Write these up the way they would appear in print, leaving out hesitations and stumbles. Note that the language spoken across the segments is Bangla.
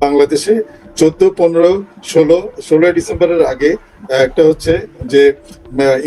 বাংলাদেশে 14, 15, 16 ডিসেম্বরের আগে একটা হচ্ছে যে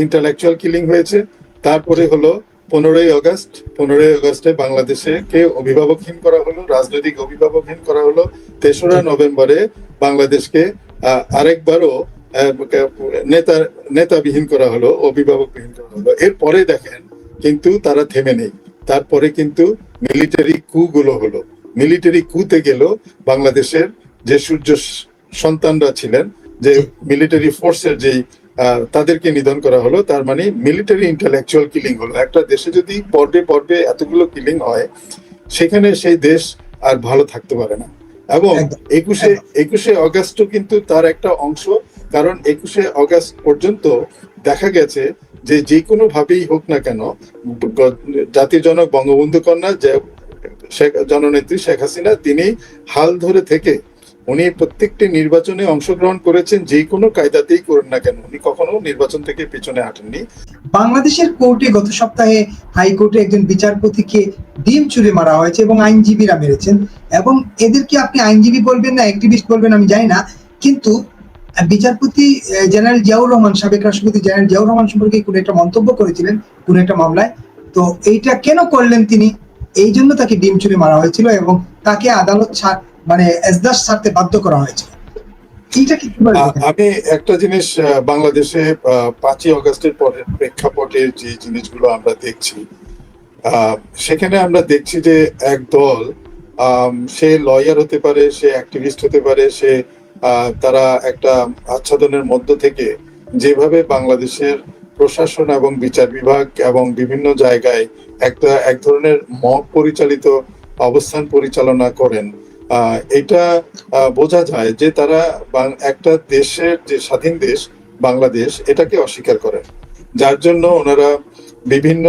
ইন্টালেকচুয়াল কিলিং হয়েছে। তারপরে হলো 15ই আগস্ট। 15ই আগস্টে বাংলাদেশে কে অভিভাবকহীন করা হলো, রাজনৈতিক অভিভাবকহীন করা হলো। 3রা নভেম্বরে বাংলাদেশকে আরেকবারও নেতাবিহীন করা হলো, অভিভাবকবিহীন করা হলো। এরপরে দেখেন কিন্তু তারা থেমে নেই। তারপরে কিন্তু মিলিটারি কু গুলো হলো। মিলিটারি কুতে গেল বাংলাদেশের যে সূর্য সন্তানরা ছিলেন, যে মিলিটারি ফোর্সের যেই তাদেরকে নিধন করা হলো। তার মানে মিলিটারি ইন্টেলেকচুয়াল কিলিং হলো। একটা দেশে যদি পর্বে পর্বে এতগুলো কিলিং হয়, সেখানে সেই দেশ আর ভালো থাকতে পারে না। এবং 21শে আগস্টও কিন্তু তার একটা অংশ। কারণ 21শে আগস্ট পর্যন্ত দেখা গেছে যে কোনো ভাবেই হোক না কেন, জাতির জনক বঙ্গবন্ধু কন্যা জননেত্রী শেখ হাসিনা তিনি হাল ধরে থেকে উনি প্রত্যেকটি নির্বাচনে অংশগ্রহণ করেছেন, যে কোনো কায়দাতেই করেন না কেন উনি কখনো নির্বাচন থেকে পিছনে হাঁটেননি। বাংলাদেশের কোর্টে গত সপ্তাহে হাইকোর্টে একজন বিচারপতিকে ডিম ছুঁড়ে মারা হয়েছে এবং আইনজীবীরা মেরেছেন। এবং এদেরকে আপনি আইনজীবী বলবেন না অ্যাক্টিভিস্ট বলবেন আমি জানি না, কিন্তু বিচারপতি জেনারেল জিয়াউর রহমান, সাবেক রাষ্ট্রপতি জেনারেল জিয়াউর রহমান সম্পর্কে কোনো একটা মন্তব্য করেছিলেন কোনো একটা মামলায়। তো এইটা কেন করলেন তিনি? এই জন্য তাকে ডিম ছুঁড়ে মারা হয়েছিল এবং তাকে আদালত মানে এজলাস ছাড়তে বাধ্য করা হয়েছিল। আমি একটা জিনিস বাংলাদেশে 5ই আগস্টের পরের প্রেক্ষাপটে যে জিনিসগুলো আমরা দেখছি, সেখানে আমরা দেখছি যে এক দল, সে লয়ার হতে পারে, সে অ্যাক্টিভিস্ট হতে পারে, সে তারা একটা আচ্ছাদনের মধ্য থেকে যেভাবে বাংলাদেশের প্রশাসন এবং বিচার বিভাগ এবং বিভিন্ন জায়গায় এক ধরনের মব পরিচালিত অবস্থান পরিচালনা করেন, এটা বোঝা যায় যে তারা একটা দেশের যে স্বাধীন দেশ বাংলাদেশ এটাকে অস্বীকার করেন। যার জন্য ওনারা বিভিন্ন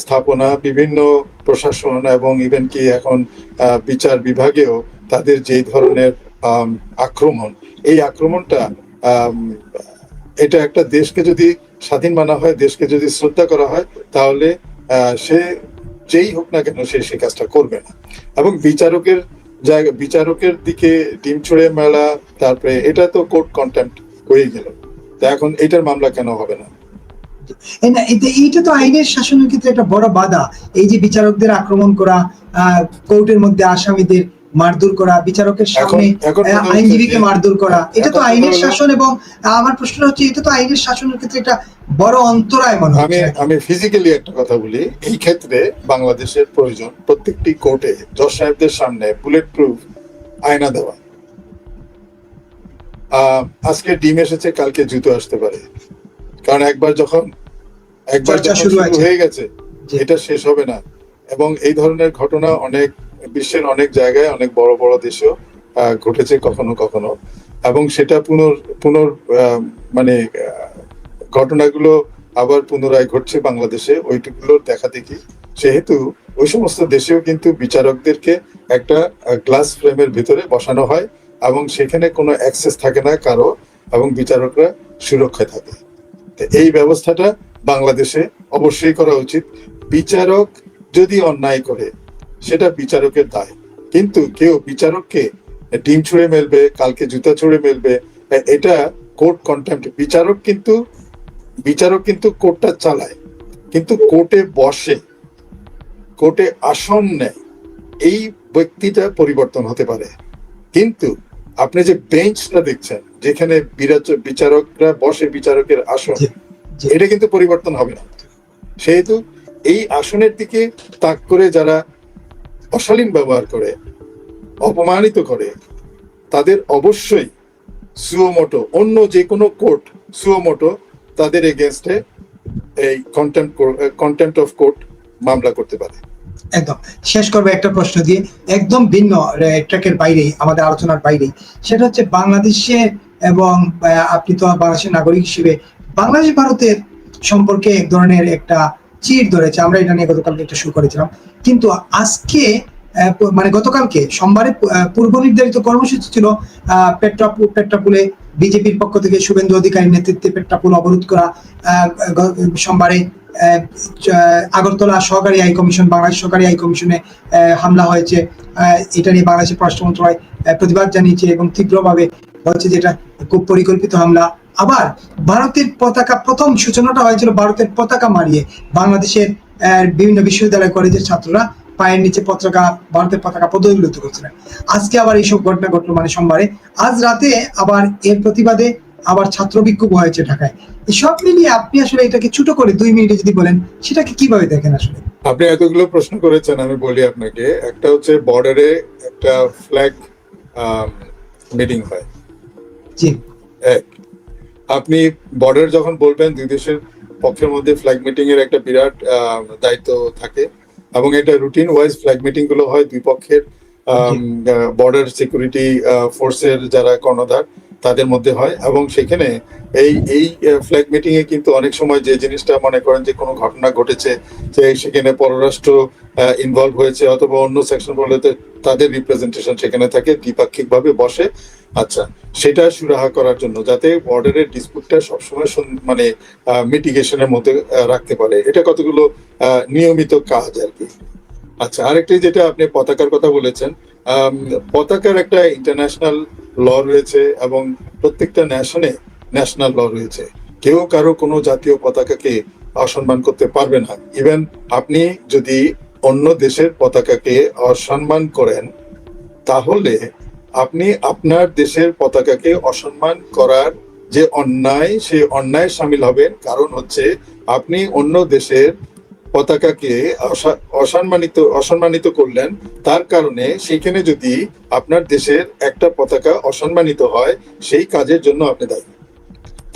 স্থাপনা, বিভিন্ন প্রশাসন এবং ইভেন কি এখন বিচার বিভাগেও তাদের যেই ধরনের আক্রমণ, এই আক্রমণটা এটা একটা দেশকে যদি স্বাধীন মানা হয়, দেশকে যদি শ্রদ্ধা করা হয়, তাহলে সে যেই হোক না কেন সে কাজটা করবে না। এবং বিচারকের দিকে ডিম ছুঁড়ে মেলা, তারপরে এটা তো কোর্ট কন্টেম্প্ট হয়ে গেল। তো এখন এটার মামলা কেন হবে না? এইটা তো আইনের শাসনের ক্ষেত্রে একটা বড় বাধা। এই যে বিচারকদের আক্রমণ করা, কোর্টের মধ্যে আসামিদের মারধর করা, বিচারকের সামনে আইনজীবীকে মারধর করা, এটা তো আইনের শাসন। এবং আমার প্রশ্ন হচ্ছে, এটা তো আইনের শাসনের ক্ষেত্রে একটা বড় অন্তরায় মনে হচ্ছে। আমি ফিজিক্যালি একটা কথা বলি, এই ক্ষেত্রে বাংলাদেশের প্রয়োজন প্রত্যেকটি কোর্টে জজ সাহেবদের সামনে বুলেট প্রুফ আয়না দেওয়া। আজকে ডিম এসেছে, কালকে জুতো আসতে পারে। কারণ একবার যখন শুরু হয়ে গেছে, এটা শেষ হবে না। এবং এই ধরনের ঘটনা বিশ্বের অনেক জায়গায়, অনেক বড় বড় দেশেও ঘটেছে কখনো কখনো। এবং সেটা মানে ঘটনাগুলো আবার পুনরায় ঘটছে বাংলাদেশে, ওইগুলোর দেখা দেখি। সেহেতু ওই সমস্ত দেশেও কিন্তু বিচারকদেরকে একটা গ্লাস ফ্রেমের ভিতরে বসানো হয় এবং সেখানে কোনো অ্যাক্সেস থাকে না কারো, এবং বিচারকরা সুরক্ষায় থাকে। এই ব্যবস্থাটা বাংলাদেশে অবশ্যই করা উচিত। বিচারক যদি অন্যায় করে সেটা বিচারকের দায়, কিন্তু কেউ বিচারককে ডিম ছুঁড়ে মেলবে, কালকে জুতা ছুঁড়ে মেলবে, এটা কোর্ট কন্টেম্প্ট। বিচারক কিন্তু কোর্টটা চালায়, কিন্তু কোর্টে বসে, কোর্টে আসন নেয়, এই ব্যক্তিটা পরিবর্তন হতে পারে। কিন্তু আপনি যে বেঞ্চটা দেখছেন, যেখানে বিচারকরা বসে, বিচারকের আসন, এটা কিন্তু পরিবর্তন হবে না। সেহেতু এই আসনের দিকে তাক করে যারা অশালীন ব্যবহার করে, অপমানিত করে, তাদের অবশ্যই সুমোটো, অন্য যে কোনো কোর্ট সুমোটো তাদের এগেইনস্টে এই কন্টেম্প্ট অফ কোর্ট মামলা করতে পারে। একদম শেষ করবো একটা প্রশ্ন দিয়ে, একদম ভিন্ন ট্র্যাকের বাইরেই, আমাদের আলোচনার বাইরেই। সেটা হচ্ছে বাংলাদেশে, এবং আপনি তো বাংলাদেশের নাগরিক হিসেবে বাংলাদেশ ভারতের সম্পর্কে এক ধরনের একটা চির ধরেছে। আমরা এটা নিয়ে গতকালকে একটা শুরু করেছিলাম, কিন্তু আজকে মানে গতকালকে সোমবারে পূর্ব নির্ধারিত কর্মসূচি ছিল পেট্রাপুলে বিজেপির পক্ষ থেকে শুভেন্দু অধিকারীর নেতৃত্বে পেট্রাপুল অবরোধ করা। সোমবারে আগরতলা সহকারী হাই কমিশন, বাংলাদেশ সহকারী হাই কমিশনে হামলা হয়েছে। এটা নিয়ে বাংলাদেশের পররাষ্ট্র মন্ত্রণালয় প্রতিবাদ জানিয়েছে এবং তীব্রভাবে বলছে যে এটা খুব পরিকল্পিত হামলা। আবার ভারতের পতাকা, প্রথম সূচনাটা হয়েছিল ভারতের পতাকা মারিয়ে, বাংলাদেশের বিভিন্ন বিশ্ববিদ্যালয় কলেজের ছাত্ররা পায়ের নিচে পতাকা, ভারতের পতাকা প্রদর্শিত করছিলেন। আজকে আবার এইসব ঘটনা ঘটলো, মানে সোমবারে, আজ রাতে আবার এর প্রতিবাদে আবার ছাত্র বিক্ষোভ হয়েছে ঢাকায়। সব মিলিয়ে আপনি আসলে এটাকে ছোট করে 2 মিনিটে যদি বলেন, সেটাকে কিভাবে দেখেন আসলে? আপনি এতগুলো প্রশ্ন করেছেন, আমি বলি আপনাকে। একটা হচ্ছে বর্ডারে একটা ফ্ল্যাগ মিটিং হয়, জি, এক। আপনি বর্ডার যখন বলবেন, দুই দেশের পক্ষের মধ্যে ফ্ল্যাগ মিটিং এর একটা বিরাট দায়িত্ব থাকে, এবং এটা রুটিন ওয়াইজ ফ্ল্যাগ মিটিং গুলো হয় দুই পক্ষের বর্ডার সিকিউরিটি ফোর্সের যারা কর্ণধার তাদের মধ্যে হয়। এবং সেখানে এই ফ্ল্যাগ মিটিং এ কিন্তু অনেক সময় যে জিনিসটা মনে করেন যে কোনো ঘটনা ঘটেছে, যে সেখানে পররাষ্ট্র ইনভলভ হয়েছে অথবা অন্য সেকশন বলতে তাদের রিপ্রেজেন্টেশন সেখানে থাকে, দ্বিপাক্ষিক ভাবে বসে। আচ্ছা, সেটা সুরাহা করার জন্য যাতে বর্ডারের ডিসপুটটা সবসময় মানে মিটিগেশনের মধ্যে রাখতে পারে, এটা কতগুলো নিয়মিত কাজ আর কি। আচ্ছা, আরেকটি যেটা আপনি পতাকার কথা বলেছেন, পতাকার একটা ইন্টারন্যাশনাল ল রয়েছে এবং প্রত্যেকটা ন্যাশনে ন্যাশনাল ল রয়েছে। কেউ কারো কোনো জাতীয় পতাকাকে অসম্মান করতে পারবে না। ইভেন আপনি যদি অন্য দেশের পতাকাকে অসম্মান করেন, তাহলে আপনি আপনার দেশের পতাকাকে অসম্মান করার যে অন্যায়, সেই অন্যায় সামিল হবেন। কারণ হচ্ছে আপনি অন্য দেশের পতাকাকে অসম্মানিত করলেন, তার কারণে সেইখানে যদি আপনার দেশের একটা পতাকা অসম্মানিত হয়, সেই কাজের জন্য আপনি দায়ী।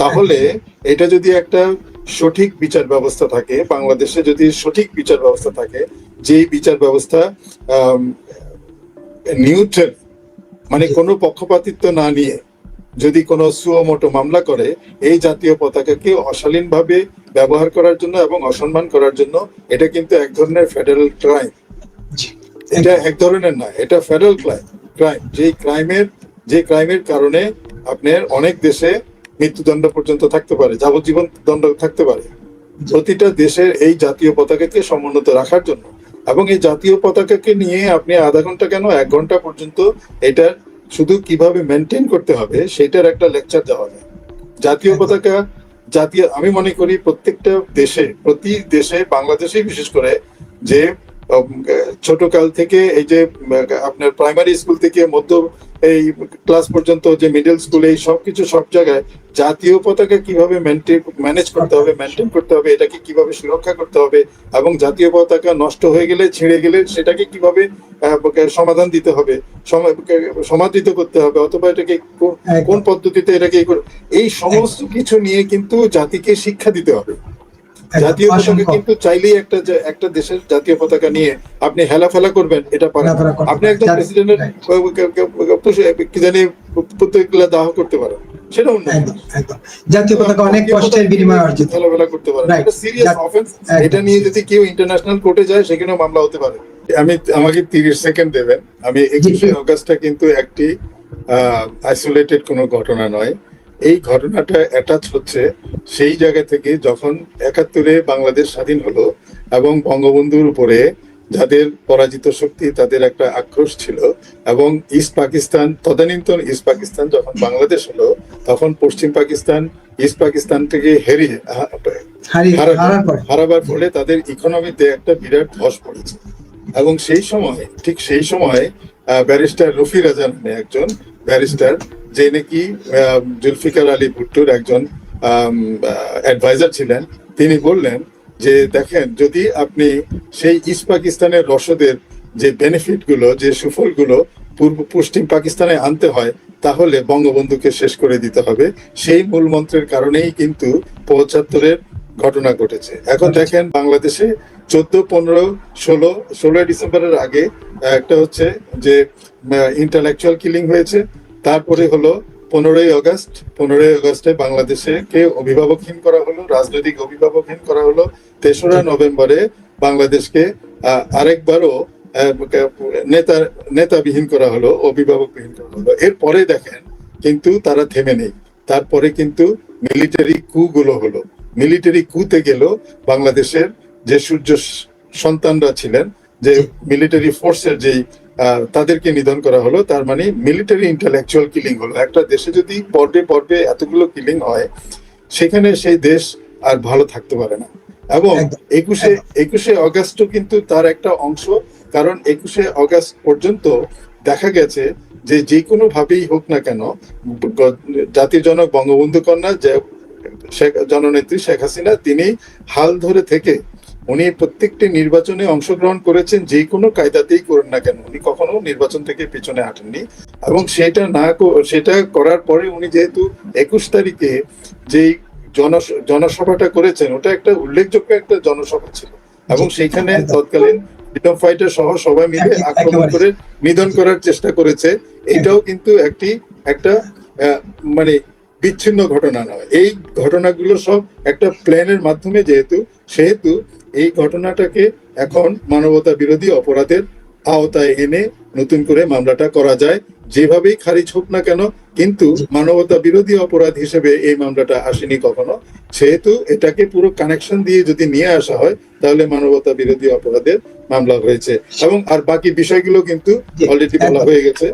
তাহলে এটা যদি একটা সঠিক বিচার ব্যবস্থা থাকে, বাংলাদেশে যদি সঠিক বিচার ব্যবস্থা থাকে, যেই বিচার ব্যবস্থা নিউট্রাল, মানে কোনো পক্ষপাতিত্ব না নিয়ে যদি কোনো সুমোটো মামলা করে এই জাতীয় পতাকাকে অশালীন ভাবে ব্যবহার করার জন্য এবং অসম্মান করার জন্য, এটা কিন্তু এক ধরনের ফেডারেল ক্রাইম। এটা এক ধরনের না, এটা ফেডারেল ক্রাইম। যে ক্রাইমের কারণে আপনার অনেক দেশে মৃত্যুদণ্ড পর্যন্ত থাকতে পারে, যাবজ্জীবন দণ্ড থাকতে পারে। প্রতিটা দেশের এই জাতীয় পতাকাকে সমুন্নত রাখার জন্য, এবং এই জাতীয় পতাকাকে নিয়ে আপনি আধা ঘন্টা কেন 1 ঘন্টা পর্যন্ত এটা শুধু কিভাবে মেনটেন করতে হবে সেটার একটা লেকচার দেওয়া হয়। জাতীয় পতাকা আমি মনে করি প্রত্যেকটা দেশে, প্রতি দেশে, বাংলাদেশে বিশেষ করে, যে ছোট কাল থেকে এই যে আপনার প্রাইমারি স্কুল থেকে মধ্য এই ক্লাস পর্যন্ত, যে মিডল স্কুল, এই সবকিছু সব জায়গায় জাতীয় পতাকা কিভাবে ম্যানেজ করতে হবে, মেনটেন করতে হবে, এটাকে কিভাবে সুরক্ষা করতে হবে, এবং জাতীয় পতাকা নষ্ট হয়ে গেলে, ছিঁড়ে গেলে সেটাকে কিভাবে সমাধান দিতে হবে, সমাদৃত করতে হবে, অথবা এটাকে কোন পদ্ধতিতে এটাকে এই সমস্ত কিছু নিয়ে কিন্তু জাতিকে শিক্ষা দিতে হবে। জাতীয় পতাকা কিন্তু চাইলেই একটা দেশের জাতীয় পতাকা নিয়ে আপনি হেলাফেলা করবেন, এটা পারেন। আপনি একজন প্রেসিডেন্টের কি জানি পুত্রগুলা দাহ করতে পারেন, সেটা অন্য। জাতীয় পতাকা অনেক কষ্টের বিনিময়ে অর্জিত, হেলাফেলা করতে পারেন, এটা সিরিয়াস অফেন্স। এটা নিয়ে যদি কেউ ইন্টারন্যাশনাল কোর্টে যায়, সেখানেও মামলা হতে পারে। আমাকে 30 সেকেন্ড দেবেন। আমি 21শে অগাস্টটা কিন্তু একটি আইসোলেটেড কোনো ঘটনা নয়। এই ঘটনাটা অ্যাটাচ হচ্ছে সেই জায়গা থেকে যখন 71-এ বাংলাদেশ স্বাধীন হলো, এবং বঙ্গবন্ধুর উপরে যাদের পরাজিত শক্তি, তাদের একটা আক্রোশ ছিল, এবং ইস্ট পাকিস্তান, তদানীন্তন ইস্ট পাকিস্তান যখন বাংলাদেশ হলো, তখন পশ্চিম পাকিস্তান ইস্ট পাকিস্তান থেকে হারাবার ফলে তাদের ইকোনমিতে একটা বিরাট ধস পড়েছে। এবং ঠিক সেই সময় ব্যারিস্টার রফি রাজা নামে একজন ব্যারিস্টার, যে নাকি জুলফিকার আলী ভুট্টোর একজন অ্যাডভাইজার ছিলেন, তিনি বললেন যে দেখেন, যদি আপনি সেই ইস্ট পাকিস্তানের রসদের যে বেনিফিট গুলো, যে সুফলগুলো পশ্চিম পাকিস্তানে আনতে হয়, তাহলে বঙ্গবন্ধুকে শেষ করে দিতে হবে। সেই মূল মন্ত্রের কারণেই কিন্তু 75-এর ঘটনা ঘটেছে। এখন দেখেন, বাংলাদেশে 14, 15, 16 ডিসেম্বরের আগে একটা হচ্ছে যে ইন্টালেকচুয়াল কিলিং হয়েছে, তারপরে হলো 15ই আগস্টে বাংলাদেশে কে অভিভাবকহীন করা হলো, রাজনৈতিক অভিভাবকহীন করা হলো। 3রা নভেম্বরে বাংলাদেশকে আরেকবারও নেতাবিহীন করা হলো, অভিভাবকবিহীন করা হলো। এরপরে দেখেন কিন্তু তারা থেমে নেই। তারপরে কিন্তু মিলিটারি কু গুলো হলো। মিলিটারি কুতে গেল বাংলাদেশের যে সূর্য সন্তানরা ছিলেন, যে মিলিটারি ফোর্সের যেই তাদেরকে নিধন করা হলো। তার মানে মিলিটারি ইন্টেলেকচুয়াল কিলিং হলো। একটা দেশে যদি পর্বে পর্বে এতগুলো কিলিং হয়, সেখানে সেই দেশ আর ভালো থাকতে পারে না। এবং একদম, একুশে অগাস্টও কিন্তু তার একটা অংশ, কারণ 21শে অগাস্ট পর্যন্ত দেখা গেছে যে কোনো ভাবেই হোক না কেন, জাতির জনক বঙ্গবন্ধু কন্যা জননেত্রী শেখ হাসিনা তিনি হাল ধরে থেকে উনি প্রত্যেকটি নির্বাচনে অংশগ্রহণ করেছেন, যে কোনো কায়দাতেই করেন না কেন উনি কখনো নির্বাচন থেকে পিছনে হাঁটেননি। এবং সেটা করার পরে উনি যেহেতু 21 তারিখে যেই জনসভাটা করেছেন, ওটা একটা উল্লেখযোগ্য একটা জনসভা ছিল, এবং সেখানে তৎকালীন ফ্রিডম ফাইটার সহ সবাই মিলে আক্রমণ করে নিধন করার চেষ্টা করেছে। এটাও কিন্তু একটা মানে বিচ্ছিন্ন ঘটনা নয়। এই ঘটনাগুলো সব একটা প্ল্যানের মাধ্যমে সেহেতু এই ঘটনাটাকে এখন মানবতা বিরোধী অপরাধের আওতায় এনে নতুন করে মামলাটা করা যায়, যেভাবেই খারিজ হোক না কেন, কিন্তু মানবতা বিরোধী অপরাধ হিসেবে এই মামলাটা আসেনি কখনো। সেহেতু এটাকে পুরো কানেকশন দিয়ে যদি নিয়ে আসা হয়, তাহলে মানবতা বিরোধী অপরাধের মামলা হয়েছে। এবং আর বাকি বিষয়গুলো কিন্তু অলরেডি বলা হয়ে গেছে।